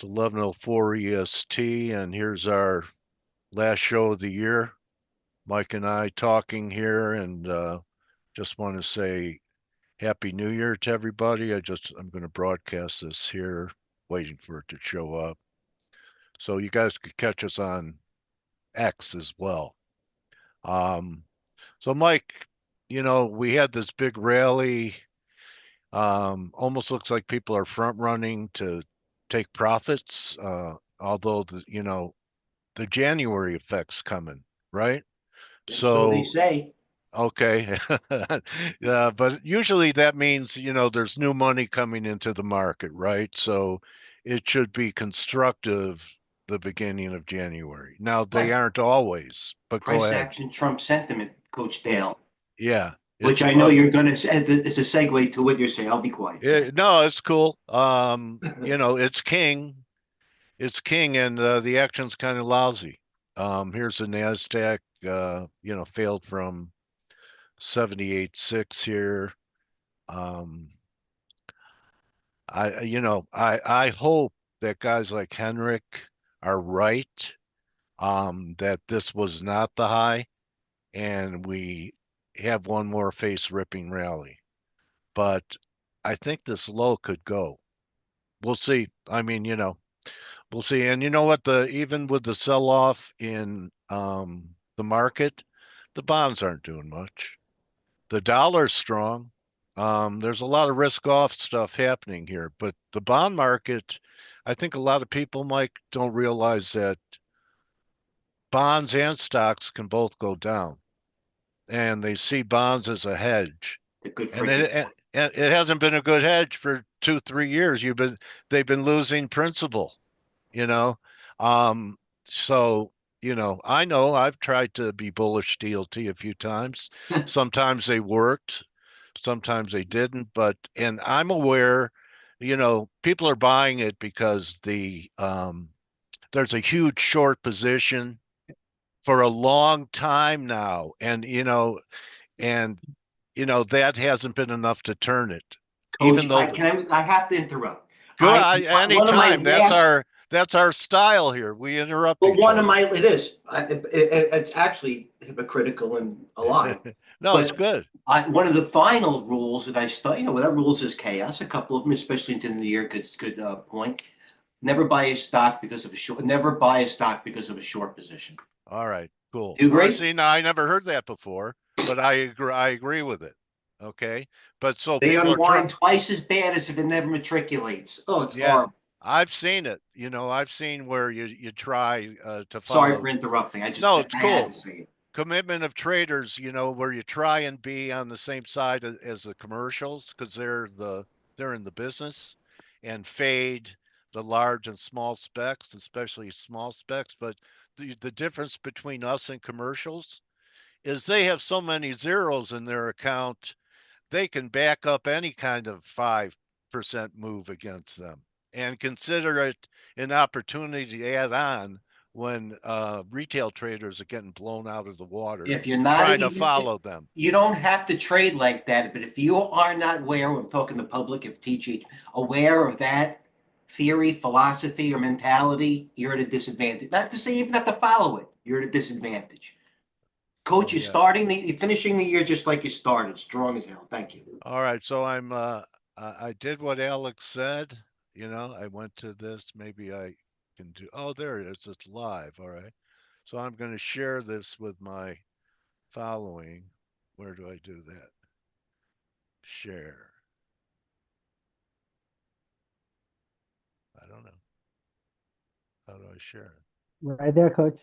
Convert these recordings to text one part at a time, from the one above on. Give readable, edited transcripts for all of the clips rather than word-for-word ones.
It's 11:04 EST, and here's our last show of the year. Mike and I talking here, and just want to say Happy New Year to everybody. I'm going to broadcast this here, waiting for it to show up. So you guys could catch us on X as well. So Mike, we had this big rally. Almost looks like people are front running to take profits. Although the January effect's coming, right? So they So, say. okay. Yeah, but usually that means, there's new money coming into the market, right? So it should be constructive the beginning of January. Now, they But aren't always, but go price ahead. action trumps sentiment, Coach Dale, Yeah. which It's I know you're going to, it's a segue to what you're saying. I'll be quiet. no, it's cool. It's king. It's king, and the action's kind of lousy. Here's the Nasdaq. Failed from 78.6 here. Um, I hope that guys like Henrik are right. That this was not the high, and we have one more face ripping rally. But I think this low could go. We'll see. I mean, we'll see. And you know what? Even with the sell off in the market, the bonds aren't doing much. The dollar's strong. There's a lot of risk off stuff happening here, but the bond market, I think a lot of people, Mike, don't realize that bonds and stocks can both go down, and they see bonds as a hedge. The good And freaking. it hasn't been a good hedge for 2, 3 years. They've been losing principal, you know. Um, so, I know I've tried to be bullish DLT a few times. Sometimes they worked, sometimes they didn't, and I'm aware, people are buying it because there's a huge short position for a long time now. And that hasn't been enough to turn it, even Coach, though I have to interrupt. good. One of my Anytime. That's last, our style here. We interrupt but each one of other. my, it's actually hypocritical and a lie. No, it's But good. one of the final rules that I study, without rules is chaos. A couple of them, especially into the new year, could point. Never buy a stock because of a short. Never buy a stock because of a short position. All right, cool. Do you All right, agree? see, now I never heard that before, but I agree with it. Okay. But so They people are trying, unwind twice as bad as if it never matriculates. Oh, it's yeah. horrible. I've seen it. I've seen where you try to Sorry follow. for interrupting. No, it's I had to cool. say it. Commitment of traders, where you try and be on the same side as the commercials because they're in the business, and fade the large and small specs, especially small specs. But the difference between us and commercials is they have so many zeros in their account, they can back up any kind of 5% move against them and consider it an opportunity to add on when retail traders are getting blown out of the water If you're not, trying to follow them. you don't have to trade like that. But if you are not aware, I'm talking the public, if TG aware of that theory, philosophy, or mentality, you're at a disadvantage. Not to say you even have to follow it. You're at a disadvantage. Oh Coach, yeah. you're finishing the year just like you started, strong as hell. Thank you. All right. So I did what Alex said. I went to this. Maybe I can do. Oh, there it is. It's live. All right. So I'm going to share this with my following. Where do I do that? Share. I don't know. How do I share it? Right there, coach.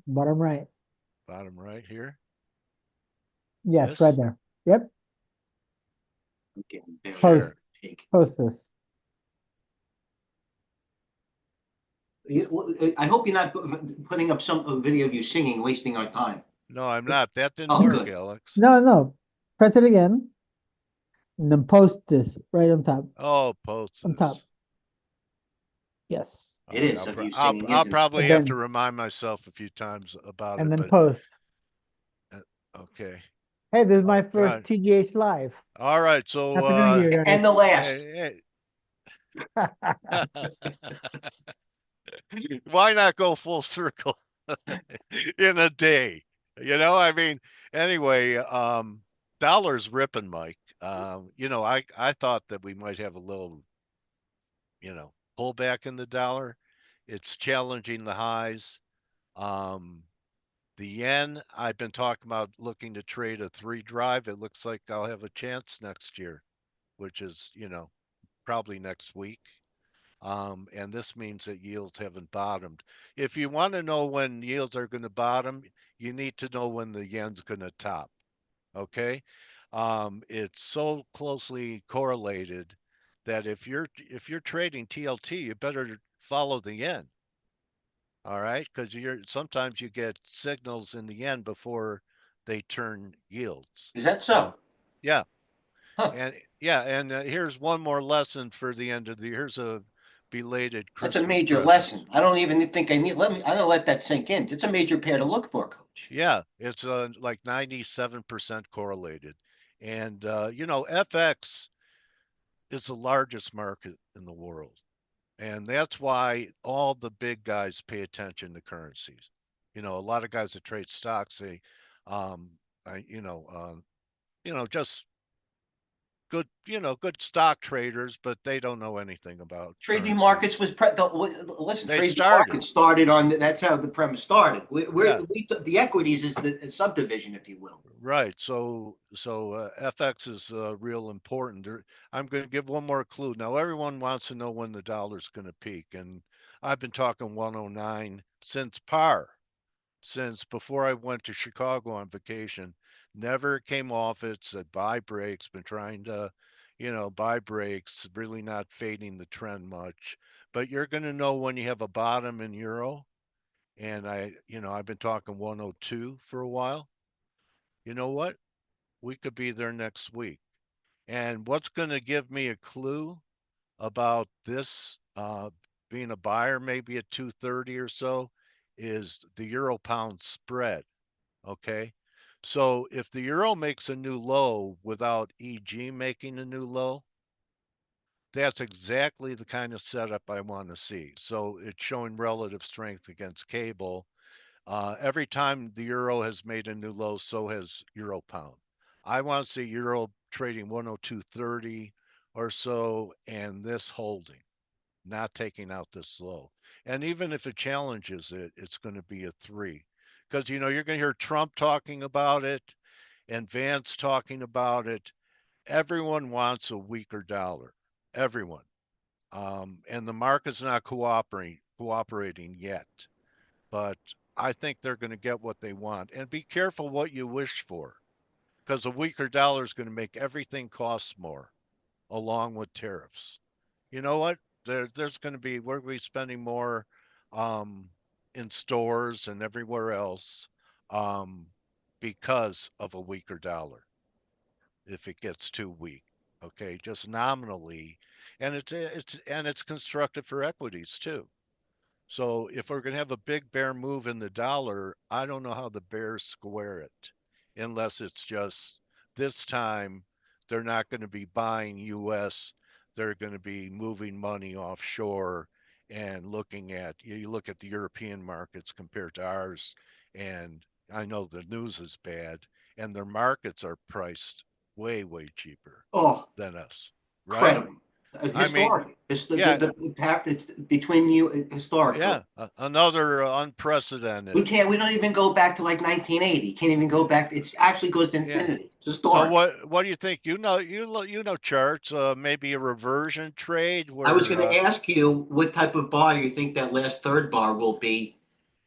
Bottom right. Bottom right here. Yes, right This there. Yep. I'm getting very Post share. big. post this. I hope you're not putting up some video of you singing, wasting our time. No, I'm not. That didn't Oh, work, good. Alex. No. Press it again. And then post this right on top. Oh, post On top. this. Yes. All It right. is I'll of pro- you I'll singing, I'll isn't it? probably And have to then remind myself a few times about and it, then but post. okay. Hey, this is my Oh first God. TGH live. All right. So Happy New Year, guys. And the last. hey, hey. why not go full circle in a day? I mean, anyway, dollar's ripping, Mike. I thought that we might have a little, pullback in the dollar. It's challenging the highs. Um, the yen, I've been talking about looking to trade a 3 drive. It looks like I'll have a chance next year, which is, probably next week. And this means that yields haven't bottomed. If you want to know when yields are going to bottom, you need to know when the yen's going to top. Okay, it's so closely correlated that if you're trading TLT, you better follow the yen. All right, because sometimes you get signals in the yen before they turn yields. Is that so? Yeah, Huh. and here's one more lesson for the end of the year. Here's a belated That's a Christmas major present. lesson. I don't even think I need. I'm gonna let that sink in. It's a major pair to look for, Coach. Yeah, it's like 97% correlated. And FX is the largest market in the world. And that's why all the big guys pay attention to currencies. A lot of guys that trade stocks, they, um, I, just good stock traders, but they don't know anything about Trading currencies. markets was listen. They Trading started, markets started on that's how the premise started. yeah, The equities is the subdivision, if you will. right. So FX is real important. I'm going to give one more clue. Now, everyone wants to know when the dollar's going to peak, and I've been talking 109 since par. Since before I went to Chicago on vacation, never came off it, said buy breaks, been trying to, buy breaks, really not fading the trend much. But you're going to know when you have a bottom in euro. And I've been talking 102 for a while. You know what? We could be there next week. And what's going to give me a clue about this being a buyer, maybe at 230 or so, is the euro pound spread. Okay. So if the euro makes a new low without EG making a new low, that's exactly the kind of setup I want to see. So it's showing relative strength against cable. Every time the euro has made a new low, so has euro pound. I want to see euro trading 102.30 or so, and this holding, not taking out this low. And even if it challenges it, it's going to be a 3. Because, you're going to hear Trump talking about it and Vance talking about it. Everyone wants a weaker dollar. Everyone. And the market's not cooperating yet. But I think they're going to get what they want. And be careful what you wish for, because a weaker dollar is going to make everything cost more, along with tariffs. You know what? There's going to be we're going to be spending more um, in stores and everywhere else um, because of a weaker dollar. If it gets too weak, okay, just nominally, and it's constructed for equities too. So if we're going to have a big bear move in the dollar, I don't know how the bears square it, unless it's just this time they're not going to be buying US, they're going to be moving money offshore and looking at you look at the European markets compared to ours, and I know the news is bad, and their markets are priced way cheaper Oh, than us, right? incredible. I mean, Historic. It's yeah, it's between you historically. yeah, another unprecedented. We don't even go back to like 1980. Can't even go back. It's actually goes to Yeah. infinity. It's So historic. what do you think? You know charts. Maybe a reversion trade I was where going to ask you what type of bar you think that last third bar will be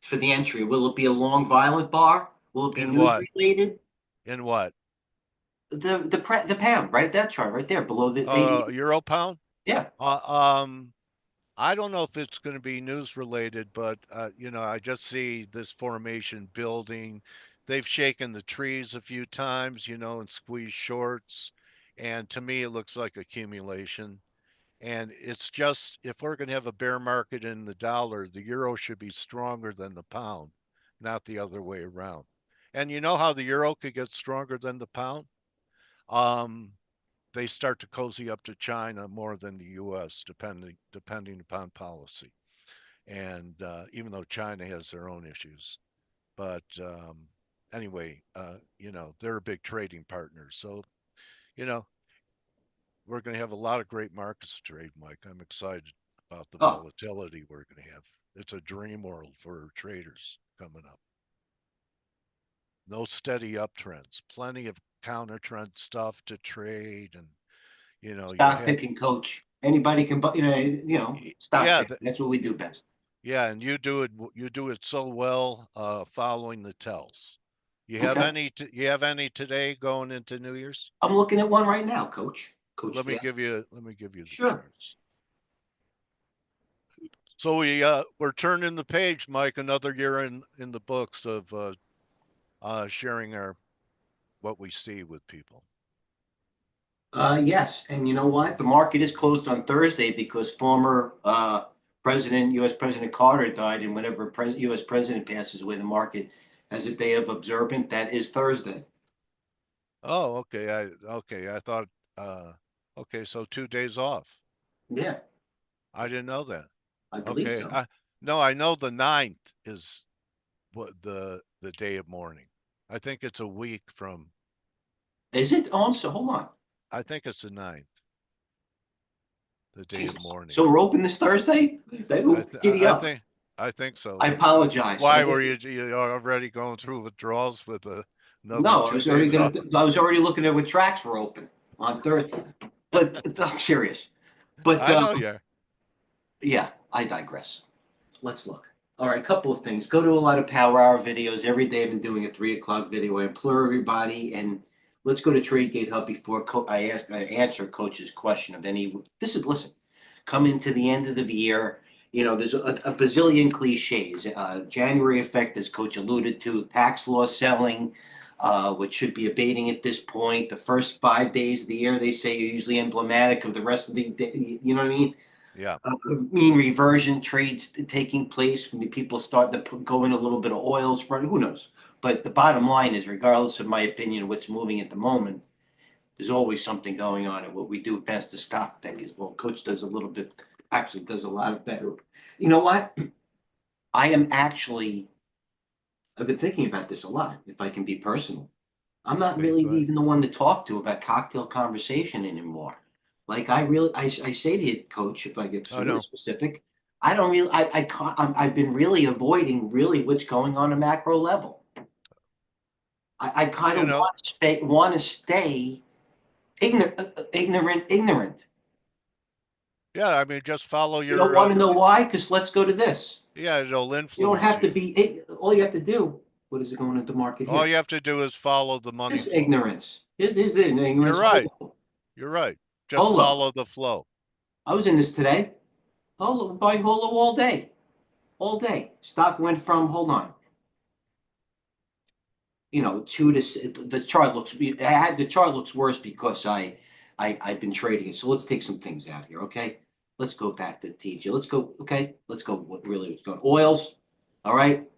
for the entry. Will it be a long, violent bar? Will it be in news what related? in what The pound, right? That chart right there below the euro pound. yeah. Uh, um, I don't know if it's going to be news related, but I just see this formation building. They've shaken the trees a few times, and squeezed shorts, and to me it looks like accumulation. And it's just if we're going to have a bear market in the dollar, the euro should be stronger than the pound, not the other way around. And you know how the euro could get stronger than the pound? Um, they start to cozy up to China more than the U.S. depending upon policy. And even though China has their own issues, but anyway, they're a big trading partner. So, you know, we're going to have a lot of great markets to trade, Mike. I'm excited about the Oh, volatility we're going to have. It's a dream world for traders coming up. No steady uptrends, plenty of counter trend stuff to trade, and you stock have picking, coach. Anybody can, stock yeah, pick. That's what we do best. yeah, and you do it so well, following the tells. Okay. You have any today going into New Year's? I'm looking at one right now, coach. Coach, Let me yeah. give you the Sure. charts. So we're turning the page, Mike. Another year in the books of sharing our what we see with people. Yes, and you know what? The market is closed on Thursday because former U.S. President Carter died, and whenever U.S. president passes away, the market has a day of observant. That is Thursday. Oh, okay. I thought okay, so 2 days off. Yeah, I didn't know that. I believe Okay. so. No, I know the ninth is what the day of mourning. I think it's a week from Is it? Oh, I'm so. Hold on. I think it's the ninth, the day of Jesus. mourning. So we're open this Thursday? I th- Giddy I up. think I think so. I apologize. Why were you already going through withdrawals with another No, 2 days off? I was already looking at what tracks were open on Thursday. But I'm serious. But I know you. yeah, I digress. Let's look. All right, a couple of things. Go to a lot of Power Hour videos. Every day I've been doing a 3 o'clock video. I implore everybody, and let's go to TradeGATEHub before I answer Coach's question of any. Listen, come into the end of the year. There's a bazillion cliches. January effect, as Coach alluded to, tax law selling, which should be abating at this point. The first 5 days of the year, they say, are usually emblematic of the rest of the day. You know what I mean? Yeah. Mean reversion trades taking place when people start to go in a little bit of oils front. Who knows? But the bottom line is, regardless of my opinion of what's moving at the moment, there's always something going on. And what we do best is stock pick is well, coach does a little bit, actually does a lot of better. You know what? I am actually, I've been thinking about this a lot, if I can be personal. I'm not Okay, really go ahead. even the one to talk to about cocktail conversation anymore. Like I say to you, coach, if I get I really know. specific, I don't really, I can't, I've been really avoiding really what's going on a macro level. I kind You of know. want to stay ignorant. Yeah, I mean, just follow You don't your. want to know why? Because let's go to this. Yeah, it'll You don't influence have to you. be, all you have to do, what is it going into market All here? you have to do is follow the money This flow. ignorance. Is the You're ignorance. right. You're right. Just Holo. follow the flow. I was in this today. Holo, buying Holo all day. All day. Stock went from, hold on, two to the chart looks. The chart looks worse because I've been trading it. So let's take some things out here, okay? Let's go back to TG. Let's go, okay? Let's go. What really was going? Oils, all right.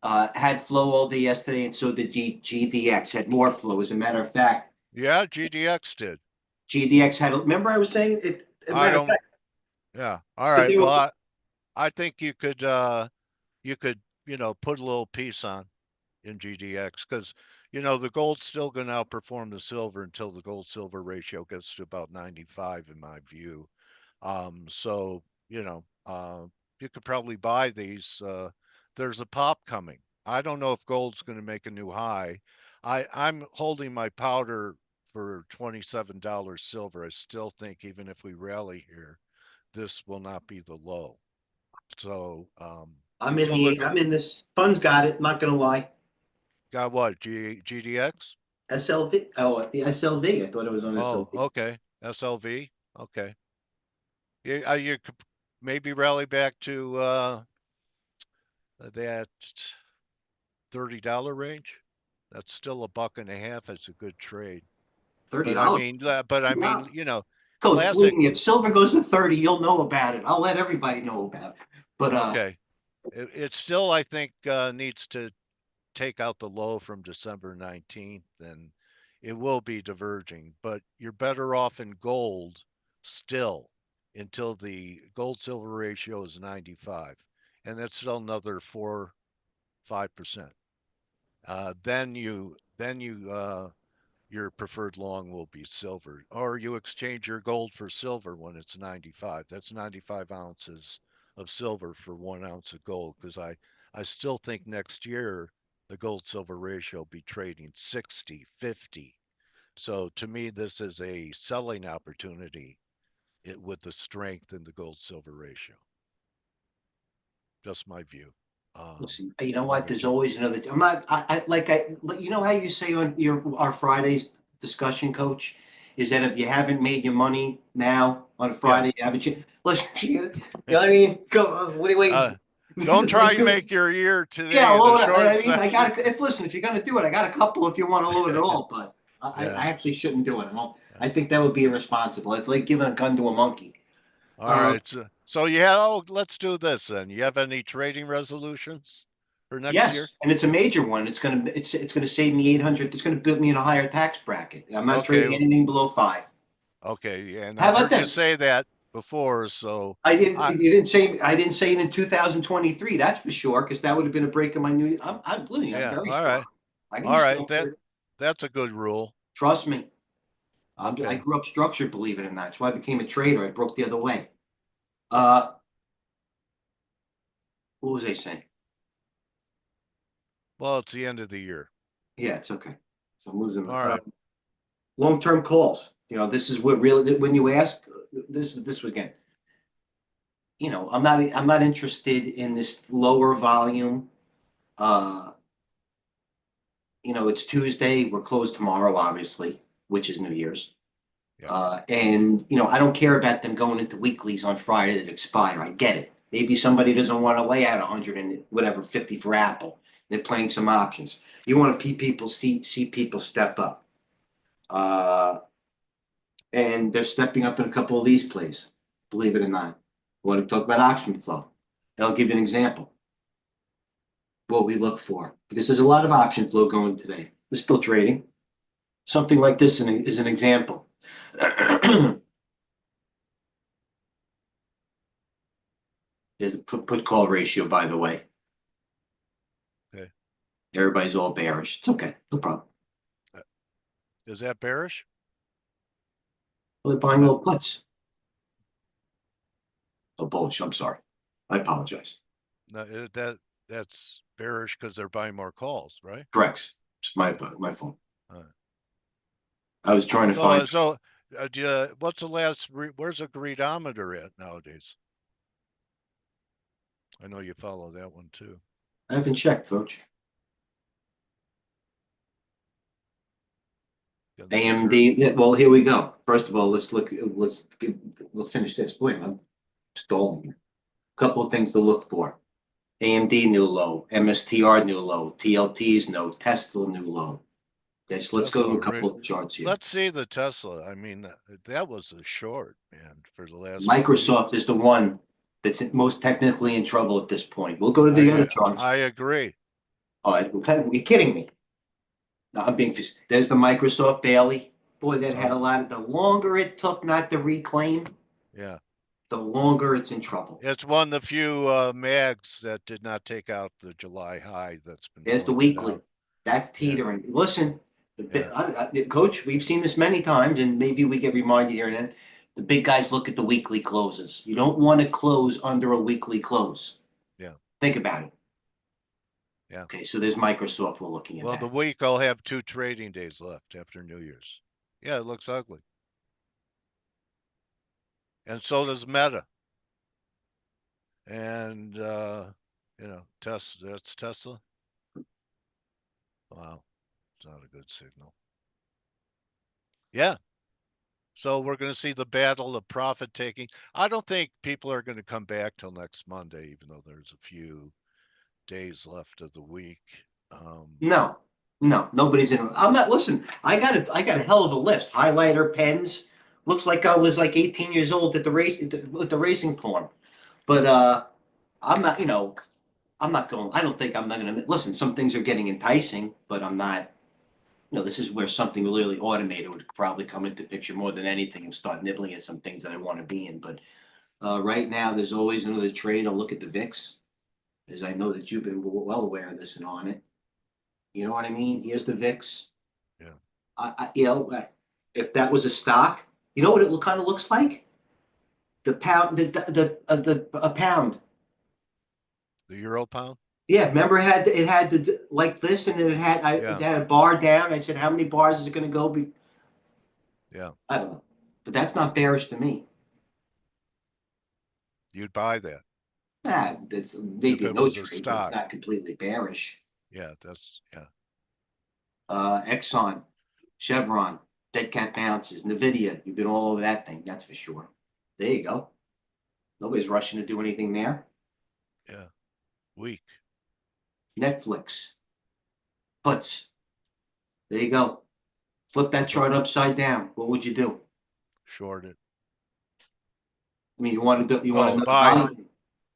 Had flow all day yesterday, and so did GDX. Had more flow. As a matter of fact, Yeah, GDX did. GDX had. Remember, I was saying it. As a I matter of don't. fact, Yeah. All but right. they were. Well, I think you could put a little piece on in GDX because the gold's still going to outperform the silver until the gold silver ratio gets to about 95 in my view. So you could probably buy these. There's a pop coming. I don't know if gold's going to make a new high. I'm holding my powder for $27 silver. I still think even if we rally here, this will not be the low. So silver I'm in this. Funds got it. Not gonna lie. got what? GDX? SLV. Oh, the SLV. I thought it was on Oh, SLV. okay. SLV. Okay. You could maybe rally back to that $30 range. That's still a buck and a half. It's a good trade. $30. Wow. Coach, believe Classic. me, if silver goes to 30, you'll know about it. I'll let everybody know about it. But Okay. It still, I think, needs to take out the low from December 19th, and it will be diverging. But you're better off in gold still until the gold silver ratio is 95. and that's still another 4-5%. Then your preferred long will be silver, or you exchange your gold for silver when it's 95. That's 95 ounces of silver for 1 ounce of gold, because I still think next year the gold silver ratio will be trading 60-50. So to me, this is a selling opportunity with the strength in the gold silver ratio. Just my view. Listen, you know Let what? me There's check. always another. I'm not. You know how you say on our Fridays discussion, Coach, is that if you haven't made your money now on Yeah. Friday, haven't you? Listen, you know what I mean? Go. What are you waiting for? Don't try and Do it. make your year Yeah, today the load it. short I mean, I session. got. If listen, if you're gonna do it, I got a couple. If you want to load it all, but Yeah. I actually shouldn't do it. Yeah. I think that would be irresponsible. It's like giving a gun to a monkey. All right. So yeah, let's do this then. You have any trading resolutions for next year? Yes, and it's a major one. It's gonna save me 800. It's gonna put me in a higher tax bracket. I'm not Okay. trading anything below 5. Okay. And How I about heard you this? say that before, so I didn't. I You didn't say. I didn't say it in 2023. That's for sure, because that would have been a break in my new. I'm living. I'm yeah. very All strong. right. I can All right. still. That's a good rule. Trust me. I Okay. grew up structured. Believe it or not. That's why I became a trader. I broke the other way. Uh, what was I saying? Well, it's the end of the year. Yeah, it's okay. So I'm losing. All right. Long-term calls. This is what really when you ask. This again. I'm not interested in this lower volume. Uh, it's Tuesday. We're closed tomorrow, obviously, which is New Year's. Yeah. And I don't care about them going into weeklies on Friday that expire. I get it. Maybe somebody doesn't want to lay out 100 and whatever 50 for Apple. They're playing some options. You want to see people step up. And they're stepping up in a couple of these plays, believe it or not. We want to talk about auction flow. I'll give you an example. What we look for, because there's a lot of option flow going today. We're still trading. Something like this is an example. There's a put call ratio, by the way. Okay. Everybody's all bearish. It's okay. No problem. Is that bearish? Well, they're buying little puts. Oh, bullish. I'm sorry. I apologize. No, that's bearish because they're buying more calls, right? Correct. It's my fault. Uh, I was trying to find. What's the last? Where's a greedometer at nowadays? I know you follow that one too. I haven't checked, Coach. AMD. Well, here we go. First of all, we'll finish this. Boy, I'm stalling here. A couple of things to look for. AMD new low, MSTR new low, TLT's no, Tesla new low. Okay, so let's go to a couple of charts here. Let's see the Tesla. I mean, that was a short, man, for the last. Microsoft is the one that's most technically in trouble at this point. We'll go to the other charts. I agree. All right, you're kidding me. No, I'm being. There's the Microsoft daily. Boy, that had a lot. The longer it took not to reclaim, yeah, the longer it's in trouble. It's one of the few mags that did not take out the July high. That's been. There's the weekly. That's teetering. Yeah. Listen, Coach, we've seen this many times, and maybe we get reminded here and then. The big guys look at the weekly closes. You don't want to close under a weekly close. Yeah. Think about it. Yeah. Okay, so there's Microsoft we're looking at. Well, the week I'll have 2 trading days left after New Year's. Yeah, it looks ugly. And so does Meta. And that's Tesla. Wow, it's not a good signal. Yeah. So we're going to see the battle of profit taking. I don't think people are going to come back till next Monday, even though there's a few days left of the week. No, nobody's in. I'm not. Listen, I got a hell of a list. Highlighter pens. Looks like I was like 18 years old at the race with the racing form. But I'm not. I'm not going. I don't think I'm not going to listen. Some things are getting enticing, but I'm not. This is where something really automated would probably come into picture more than anything and start nibbling at some things that I want to be in. But right now, there's always another trade. I'll look at the VIX. as I know that you've been well aware of this and on it. You know what I mean? Here's the VIX. Yeah. You know, if that was a stock, you know what it kind of looks like? The pound, a pound. The euro pound? Yeah, remember it had the like this, and then it had a bar down. I said, how many bars is it going to go? Yeah. I don't know, but that's not bearish to me. You'd buy that. It's maybe it no was a trade, but it's stock. not completely bearish. Yeah, that's yeah. Exxon, Chevron, dead cat bounces, Nvidia. You've been all over that thing, that's for sure. There you go. Nobody's rushing to do anything there. Yeah. Weak. Netflix, puts. There you go. Flip that chart upside down. What would you do? Short it. I mean, you want to do, you want Oh, another buy. buy?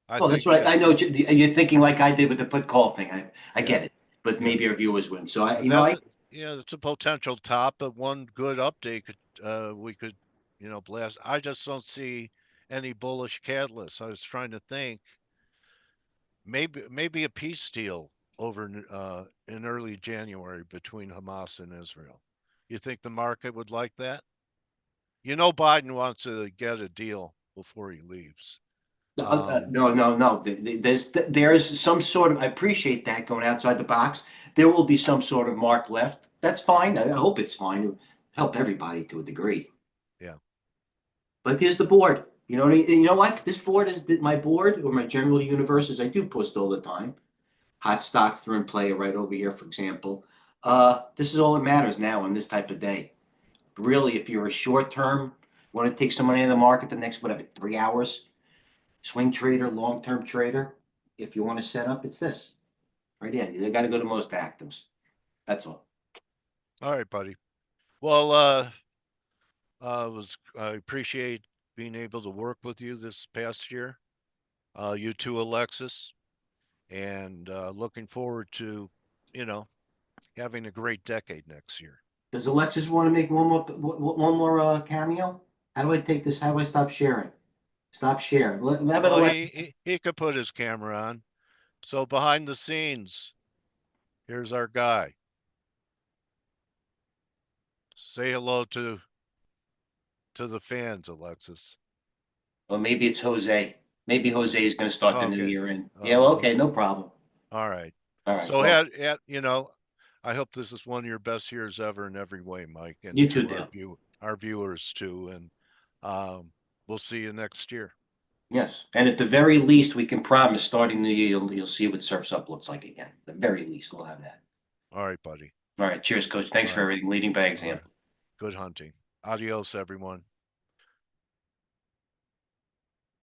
I Oh, think that's right. I know you're thinking like I did with the put call thing. I Yeah. get it, but Yeah. maybe our viewers wouldn't. So And yeah, it's a potential top, but one good update could we could, blast. I just don't see any bullish catalyst. I was trying to think maybe a peace deal over in early January between Hamas and Israel. You think the market would like that? Biden wants to get a deal before he leaves. No. There's some sort of. I appreciate that going outside the box. There will be some sort of mark left. That's fine. I hope it's fine. It'll help everybody to a degree. Yeah. But here's the board. You know what I mean? And you know what? This board is my board or my general universe, as I do post all the time. Hot stocks through and play right over here, for example. This is all that matters now on this type of day. Really, if you're a short term, want to take some money in the market the next, whatever, 3 hours, swing trader, long term trader, if you want to set up, it's this right here. They got to go to most actives. That's all. All right, buddy. Well, I appreciate being able to work with you this past year. You too, Alexis, and looking forward to, having a great decade next year. Does Alexis want to make one more cameo? How do I take this? How do I stop sharing? Stop sharing. Well, he could put his camera on. So behind the scenes, here's our guy. Say hello to the fans, Alexis. Well, maybe it's Jose. Maybe Jose is going to start the new Okay. year in. Yeah, well, okay, no problem. All right. All right. So, Well, I hope this is one of your best years ever in every way, Mike, and you too, to Dale. our viewers too. And we'll see you next year. Yes, and at the very least, we can promise starting the year, you'll see what Surf's Up looks like again. At the very least, we'll have that. All right, buddy. All right, cheers, Coach. Thanks for everything. Leading by All example. right. Good hunting. Adios, everyone.